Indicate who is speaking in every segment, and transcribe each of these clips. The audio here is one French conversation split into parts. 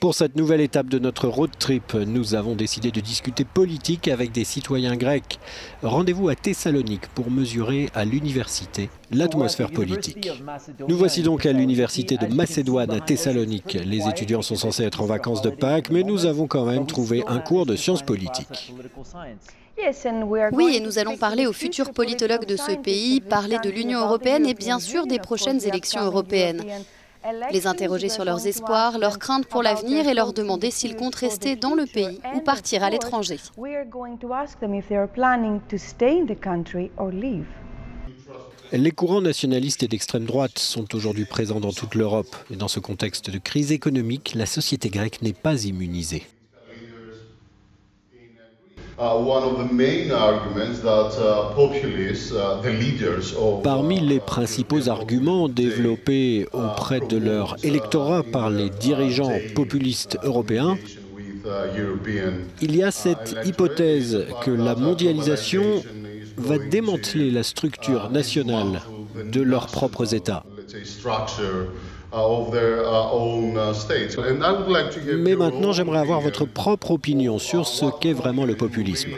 Speaker 1: Pour cette nouvelle étape de notre road trip, nous avons décidé de discuter politique avec des citoyens grecs. Rendez-vous à Thessalonique pour mesurer à l'université l'atmosphère politique. Nous voici donc à l'université de Macédoine à Thessalonique. Les étudiants sont censés être en vacances de Pâques, mais nous avons quand même trouvé un cours de sciences politiques.
Speaker 2: Oui, et nous allons parler aux futurs politologues de ce pays, parler de l'Union européenne et bien sûr des prochaines élections européennes. Les interroger sur leurs espoirs, leurs craintes pour l'avenir et leur demander s'ils comptent rester dans le pays ou partir à l'étranger.
Speaker 1: Les courants nationalistes et d'extrême droite sont aujourd'hui présents dans toute l'Europe. Et dans ce contexte de crise économique, la société grecque n'est pas immunisée. Parmi les principaux arguments développés auprès de leur électorat par les dirigeants populistes européens, il y a cette hypothèse que la mondialisation va démanteler la structure nationale de leurs propres États. Mais maintenant, j'aimerais avoir votre propre opinion sur ce qu'est vraiment le populisme.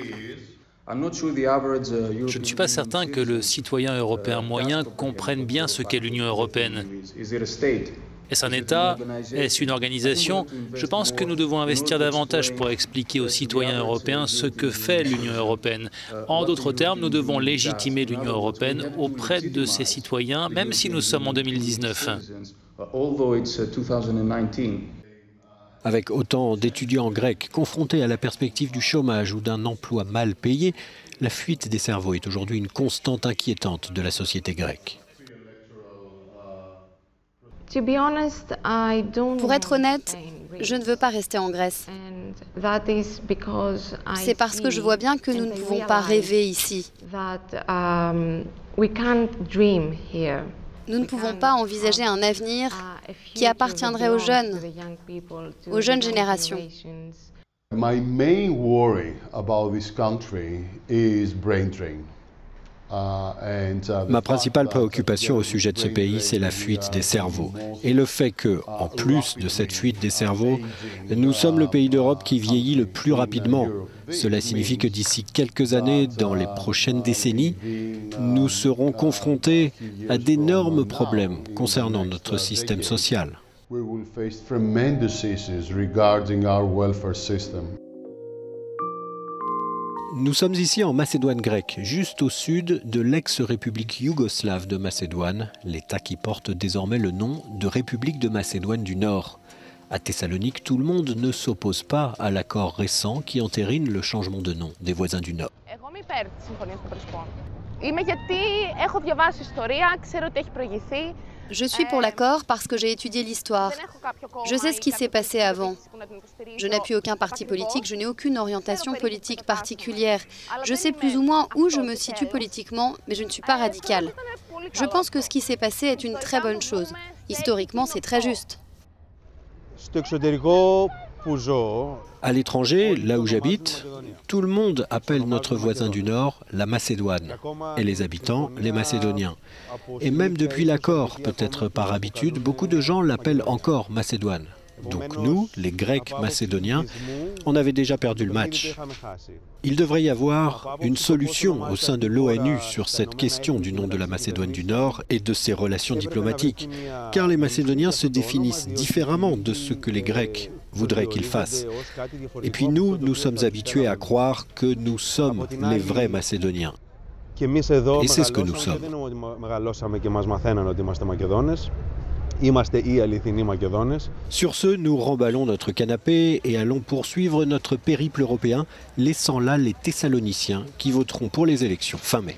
Speaker 3: Je ne suis pas certain que le citoyen européen moyen comprenne bien ce qu'est l'Union européenne. Est-ce un État? Est-ce une organisation? Je pense que nous devons investir davantage pour expliquer aux citoyens européens ce que fait l'Union européenne. En d'autres termes, nous devons légitimer l'Union européenne auprès de ses citoyens, même si nous sommes en 2019.
Speaker 1: Avec autant d'étudiants grecs confrontés à la perspective du chômage ou d'un emploi mal payé, la fuite des cerveaux est aujourd'hui une constante inquiétante de la société grecque.
Speaker 2: Pour être honnête, je ne veux pas rester en Grèce. C'est parce que je vois bien que nous ne pouvons pas rêver ici. Nous ne pouvons pas envisager un avenir qui appartiendrait aux jeunes générations.
Speaker 4: My main worry about this country is brain drain.
Speaker 1: Ma principale préoccupation au sujet de ce pays, c'est la fuite des cerveaux. Et le fait que, en plus de cette fuite des cerveaux, nous sommes le pays d'Europe qui vieillit le plus rapidement. Cela signifie que d'ici quelques années, dans les prochaines décennies, nous serons confrontés à d'énormes problèmes concernant notre système social. Nous sommes ici en Macédoine grecque, juste au sud de l'ex-république yougoslave de Macédoine, l'État qui porte désormais le nom de République de Macédoine du Nord. À Thessalonique, tout le monde ne s'oppose pas à l'accord récent qui entérine le changement de nom des voisins du Nord.
Speaker 2: Je suis pour l'accord parce que j'ai étudié l'histoire. Je sais ce qui s'est passé avant. Je n'appuie aucun parti politique, je n'ai aucune orientation politique particulière. Je sais plus ou moins où je me situe politiquement, mais je ne suis pas radicale. Je pense que ce qui s'est passé est une très bonne chose. Historiquement, c'est très juste.
Speaker 1: À l'étranger, là où j'habite, tout le monde appelle notre voisin du Nord la Macédoine et les habitants les Macédoniens. Et même depuis l'accord, peut-être par habitude, beaucoup de gens l'appellent encore Macédoine. Donc nous, les Grecs macédoniens, on avait déjà perdu le match. Il devrait y avoir une solution au sein de l'ONU sur cette question du nom de la Macédoine du Nord et de ses relations diplomatiques, car les Macédoniens se définissent différemment de ce que les Grecs voudraient qu'ils fassent. Et puis nous sommes habitués à croire que nous sommes les vrais Macédoniens. Et c'est ce que nous sommes. Sur ce, nous remballons notre canapé et allons poursuivre notre périple européen, laissant là les Thessaloniciens qui voteront pour les élections fin mai.